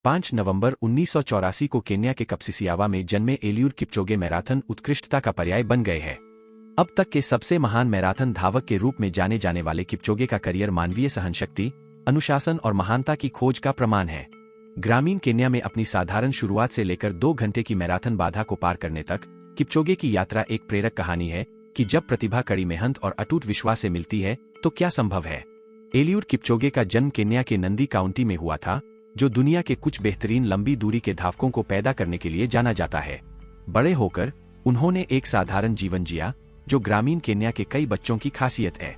5 नवंबर 1984 को केन्या के कपसिसियावा में जन्मे एलियूड किपचोगे मैराथन उत्कृष्टता का पर्याय बन गए हैं। अब तक के सबसे महान मैराथन धावक के रूप में जाने जाने वाले किपचोगे का करियर मानवीय सहनशक्ति, अनुशासन और महानता की खोज का प्रमाण है। ग्रामीण केन्या में अपनी साधारण शुरुआत से लेकर 2 घंटे की मैराथन बाधा को पार करने तक किपचोगे की यात्रा एक प्रेरक कहानी है कि जब प्रतिभा, कड़ी मेहनत और अटूट विश्वास से मिलती है तो क्या संभव है। एलियूड किपचोगे का जन्म केन्या के नंदी काउंटी में हुआ था, जो दुनिया के कुछ बेहतरीन लंबी दूरी के धावकों को पैदा करने के लिए जाना जाता है। बड़े होकर उन्होंने एक साधारण जीवन जिया, जो ग्रामीण केन्या के कई बच्चों की खासियत है।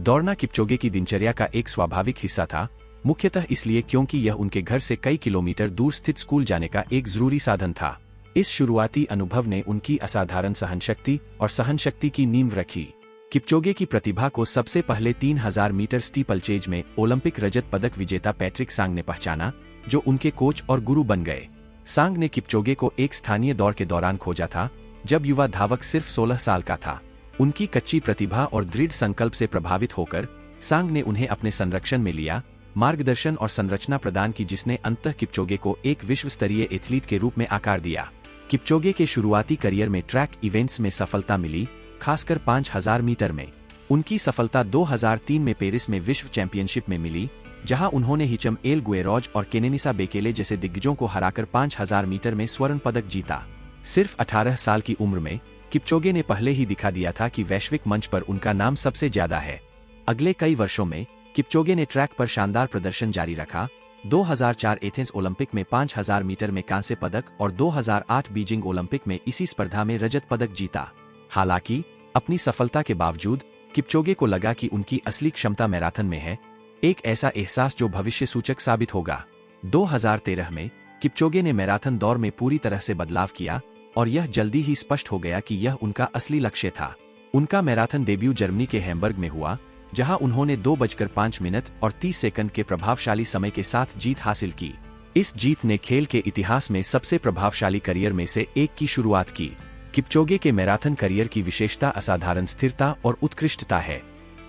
दौड़ना किपचोगे की दिनचर्या का एक स्वाभाविक हिस्सा था, मुख्यतः इसलिए क्योंकि यह उनके घर से कई किलोमीटर दूर स्थित स्कूल जाने का एक जरूरी साधन था। इस शुरुआती अनुभव ने उनकी असाधारण सहनशक्ति और सहनशक्ति की नींव रखी। किपचोगे की प्रतिभा को सबसे पहले 3000 मीटर स्टीपलचेज में ओलंपिक रजत पदक विजेता पैट्रिक सांग ने पहचाना, जो उनके कोच और गुरु बन गए। सांग ने किपचोगे को एक स्थानीय दौड़ के दौरान खोजा था, जब युवा धावक सिर्फ 16 साल का था। उनकी कच्ची प्रतिभा और दृढ़ संकल्प से प्रभावित होकर सांग ने उन्हें अपने संरक्षण में लिया, मार्गदर्शन और संरचना प्रदान की, जिसने अंततः किपचोगे को एक विश्व स्तरीय एथलीट के रूप में आकार दिया। किपचोगे के शुरुआती करियर में ट्रैक इवेंट्स में सफलता मिली, खासकर 5000 मीटर में। उनकी सफलता 2003 में पेरिस में विश्व चैंपियनशिप में मिली, जहां उन्होंने हिचम एल गुएरोज और केनेनिसा बेकेले जैसे दिग्गजों को हराकर 5000 मीटर में स्वर्ण पदक जीता। सिर्फ 18 साल की उम्र में किपचोगे ने पहले ही दिखा दिया था कि वैश्विक मंच पर उनका नाम सबसे ज्यादा है। अगले कई वर्षों में किपचोगे ने ट्रैक पर शानदार प्रदर्शन जारी रखा। 2004 एथेंस ओलंपिक में 5000 मीटर में कांस्य पदक और 2008 बीजिंग ओलंपिक में इसी स्पर्धा में रजत पदक जीता। हालांकि अपनी सफलता के बावजूद किपचोगे को लगा कि उनकी असली क्षमता मैराथन में है, एक ऐसा एहसास जो भविष्य सूचक साबित होगा। 2013 में किपचोगे ने मैराथन दौड़ में पूरी तरह से बदलाव किया और यह जल्दी ही स्पष्ट हो गया कि यह उनका असली लक्ष्य था। उनका मैराथन डेब्यू जर्मनी के हैम्बर्ग में हुआ, जहां उन्होंने 2:05 के प्रभावशाली समय के साथ जीत हासिल की। इस जीत ने खेल के इतिहास में सबसे प्रभावशाली करियर में से एक की शुरुआत की। किपचोगे के मैराथन करियर की विशेषता असाधारण स्थिरता और उत्कृष्टता है।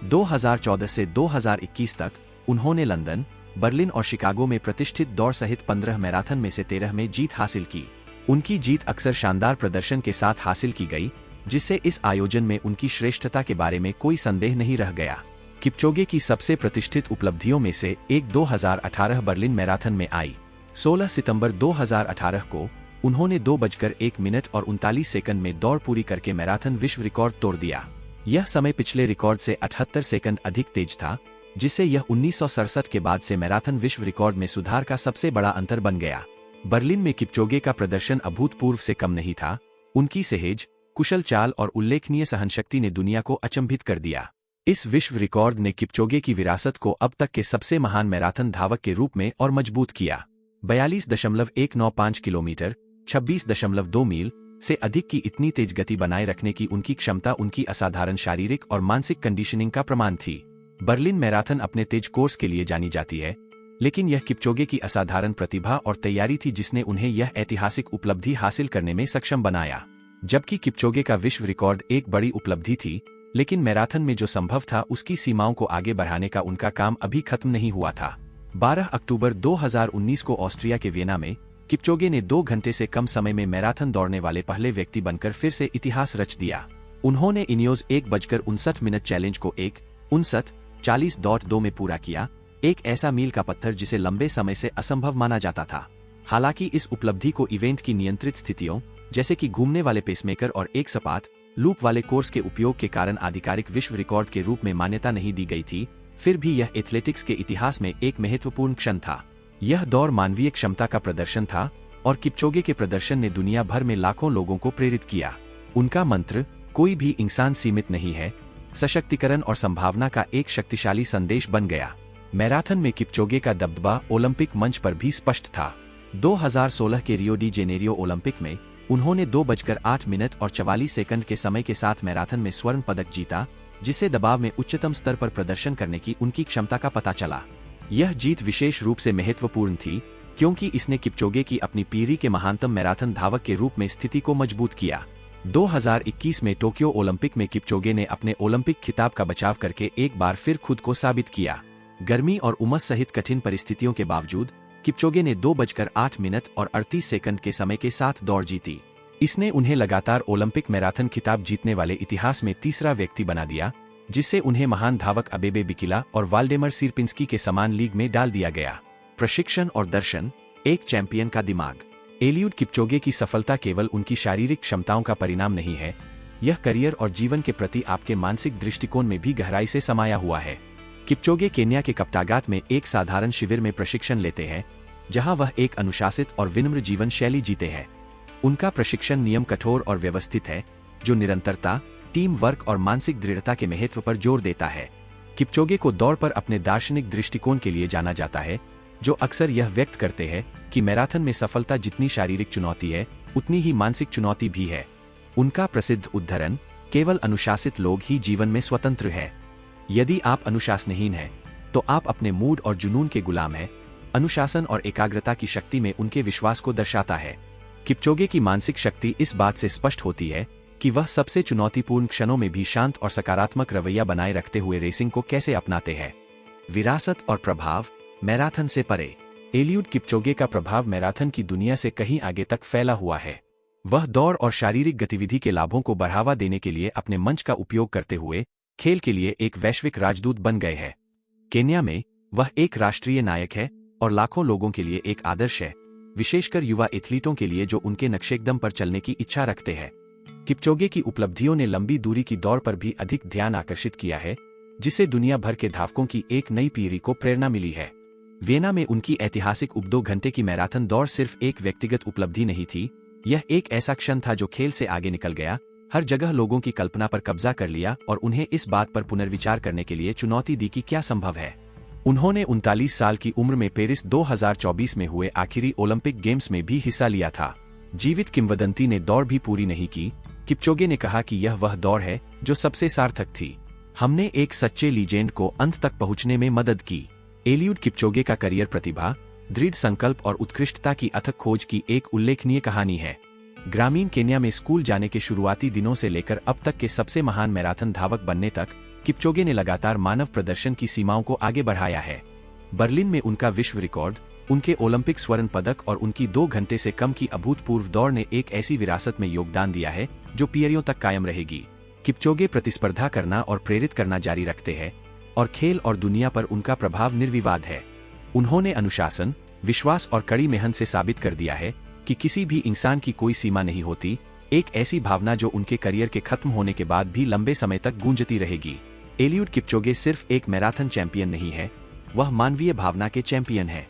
2014 से 2021 तक उन्होंने लंदन, बर्लिन और शिकागो में प्रतिष्ठित दौड़ सहित 15 मैराथन में से 13 में जीत हासिल की। उनकी जीत अक्सर शानदार प्रदर्शन के साथ हासिल की गई, जिससे इस आयोजन में उनकी श्रेष्ठता के बारे में कोई संदेह नहीं रह गया। किपचोगे की सबसे प्रतिष्ठित उपलब्धियों में से एक 2018 बर्लिन मैराथन में आई। 16 सितंबर 2018 को उन्होंने 2:01 में दौड़ पूरी करके मैराथन विश्व रिकॉर्ड तोड़ दिया। यह समय पिछले रिकॉर्ड से 78 सेकंड अधिक तेज था, जिससे यह 1967 के बाद से मैराथन विश्व रिकॉर्ड में सुधार का सबसे बड़ा अंतर बन गया। बर्लिन में किपचोगे का प्रदर्शन अभूतपूर्व से कम नहीं था। उनकी सहेज, कुशल चाल और उल्लेखनीय सहनशक्ति ने दुनिया को अचंभित कर दिया। इस विश्व रिकॉर्ड ने किपचोगे की विरासत को अब तक के सबसे महान मैराथन धावक के रूप में और मजबूत किया। 42.195 किलोमीटर 26.2 मील से अधिक की इतनी तेज गति बनाए रखने की उनकी क्षमता उनकी असाधारण शारीरिक और मानसिक कंडीशनिंग का प्रमाण थी। बर्लिन मैराथन अपने तेज कोर्स के लिए जानी जाती है, लेकिन यह किपचोगे की असाधारण प्रतिभा और तैयारी थी जिसने उन्हें यह ऐतिहासिक उपलब्धि हासिल करने में सक्षम बनाया। जबकि किपचोगे का विश्व रिकॉर्ड एक बड़ी उपलब्धि थी, लेकिन मैराथन में जो संभव था उसकी सीमाओं को आगे बढ़ाने का उनका काम अभी खत्म नहीं हुआ था। 12 अक्टूबर 2019 को ऑस्ट्रिया के वियना में किपचोगे ने 2 घंटे से कम समय में मैराथन दौड़ने वाले पहले व्यक्ति बनकर फिर से इतिहास रच दिया। उन्होंने इनियोस 1:59 चैलेंज को 1:59:40.2 में पूरा किया, एक ऐसा मील का पत्थर जिसे लंबे समय से असंभव माना जाता था। हालांकि इस उपलब्धि को इवेंट की नियंत्रित स्थितियों, जैसे कि घूमने वाले पेसमेकर और एक सपाट लूप वाले कोर्स के उपयोग के कारण आधिकारिक विश्व रिकॉर्ड के रूप में मान्यता नहीं दी गई थी। फिर भी यह एथलेटिक्स के इतिहास में एक महत्वपूर्ण क्षण था। यह दौड़ मानवीय क्षमता का प्रदर्शन था और किपचोगे के प्रदर्शन ने दुनिया भर में लाखों लोगों को प्रेरित किया। उनका मंत्र, कोई भी इंसान सीमित नहीं है, सशक्तिकरण और संभावना का एक शक्तिशाली संदेश बन गया। मैराथन में किपचोगे का दबदबा ओलंपिक मंच पर भी स्पष्ट था। 2016 के रियो डी जेनेरियो ओलंपिक में उन्होंने 2:08 के समय के साथ मैराथन में स्वर्ण पदक जीता, जिससे दबाव में उच्चतम स्तर पर प्रदर्शन करने की उनकी क्षमता का पता चला। यह जीत विशेष रूप से महत्वपूर्ण थी क्योंकि इसने किपचोगे की अपनी पीढ़ी के महानतम मैराथन धावक के रूप में स्थिति को मजबूत किया। 2021 में टोक्यो ओलंपिक में किपचोगे ने अपने ओलंपिक खिताब का बचाव करके एक बार फिर खुद को साबित किया। गर्मी और उमस सहित कठिन परिस्थितियों के बावजूद किपचोगे ने 2:08 और 38 सेकंड के समय के साथ दौड़ जीती। इसने उन्हें लगातार ओलंपिक मैराथन खिताब जीतने वाले इतिहास में तीसरा व्यक्ति बना दिया, जिससे उन्हें महान धावक अबेबे बिकिला और वाल्डेमर सिरपिंस्की के समान लीग में डाल दिया गया। प्रशिक्षण और दर्शन, एक चैंपियन का दिमाग। एलियूड किपचोगे की सफलता केवल उनकी शारीरिक क्षमताओं का परिणाम नहीं है, यह करियर और जीवन के प्रति आपके मानसिक दृष्टिकोण में भी गहराई से समाया हुआ है। किपचोगे केन्या के कप्टागात में एक साधारण शिविर में प्रशिक्षण लेते हैं, जहां वह एक अनुशासित और विनम्र जीवन शैली जीते हैं। उनका प्रशिक्षण नियम कठोर और व्यवस्थित है, जो निरंतरता, टीम वर्क और मानसिक दृढ़ता के महत्व पर जोर देता है। किपचोगे को दौड़ पर अपने दार्शनिक दृष्टिकोण के लिए जाना जाता है, जो अक्सर यह व्यक्त करते हैं कि मैराथन में सफलता जितनी शारीरिक चुनौती है, उतनी ही मानसिक चुनौती भी है। उनका प्रसिद्ध उद्धरण, केवल अनुशासित लोग ही जीवन में स्वतंत्र है। यदि आप अनुशासनहीन हैं, तो आप अपने मूड और जुनून के गुलाम हैं। अनुशासन और एकाग्रता की शक्ति में उनके विश्वास को दर्शाता है। किपचोगे की मानसिक शक्ति इस बात से स्पष्ट होती है कि वह सबसे चुनौतीपूर्ण क्षणों में भी शांत और सकारात्मक रवैया बनाए रखते हुए रेसिंग को कैसे अपनाते हैं। विरासत और प्रभाव, मैराथन से परे। एलियूड किपचोगे का प्रभाव मैराथन की दुनिया से कहीं आगे तक फैला हुआ है। वह दौड़ और शारीरिक गतिविधि के लाभों को बढ़ावा देने के लिए अपने मंच का उपयोग करते हुए खेल के लिए एक वैश्विक राजदूत बन गए हैं। केन्या में वह एक राष्ट्रीय नायक है और लाखों लोगों के लिए एक आदर्श है, विशेषकर युवा एथलीटों के लिए जो उनके नक्शेकदम पर चलने की इच्छा रखते हैं। किपचोगे की उपलब्धियों ने लंबी दूरी की दौड़ पर भी अधिक ध्यान आकर्षित किया है, जिससे दुनिया भर के धावकों की एक नई पीढ़ी को प्रेरणा मिली है। वियना में उनकी ऐतिहासिक 2 घंटे की मैराथन दौड़ सिर्फ एक व्यक्तिगत उपलब्धि नहीं थी, यह एक ऐसा क्षण था जो खेल से आगे निकल गया, हर जगह लोगों की कल्पना पर कब्जा कर लिया और उन्हें इस बात पर पुनर्विचार करने के लिए चुनौती दी कि क्या संभव है। उन्होंने 39 साल की उम्र में पेरिस 2024 में हुए आखिरी ओलंपिक गेम्स में भी हिस्सा लिया था। जीवित किंवदंती ने दौड़ भी पूरी नहीं की। किपचोगे ने कहा कि यह वह दौड़ है जो सबसे सार्थक थी। हमने एक सच्चे लीजेंड को अंत तक पहुंचने में मदद की। एलियूड किपचोगे का करियर प्रतिभा, दृढ़ संकल्प और उत्कृष्टता की अथक खोज की एक उल्लेखनीय कहानी है। ग्रामीण केन्या में स्कूल जाने के शुरुआती दिनों से लेकर अब तक के सबसे महान मैराथन धावक बनने तक किपचोगे ने लगातार मानव प्रदर्शन की सीमाओं को आगे बढ़ाया है। बर्लिन में उनका विश्व रिकॉर्ड, उनके ओलंपिक स्वर्ण पदक और उनकी 2 घंटे से कम की अभूतपूर्व दौड़ ने एक ऐसी विरासत में योगदान दिया है जो पीढ़ियों तक कायम रहेगी। किपचोगे प्रतिस्पर्धा करना और प्रेरित करना जारी रखते हैं और खेल और दुनिया पर उनका प्रभाव निर्विवाद है। उन्होंने अनुशासन, विश्वास और कड़ी मेहनत से साबित कर दिया है कि किसी भी इंसान की कोई सीमा नहीं होती, एक ऐसी भावना जो उनके करियर के खत्म होने के बाद भी लंबे समय तक गूंजती रहेगी। एलियूड किपचोगे सिर्फ एक मैराथन चैंपियन नहीं है, वह मानवीय भावना के चैंपियन है।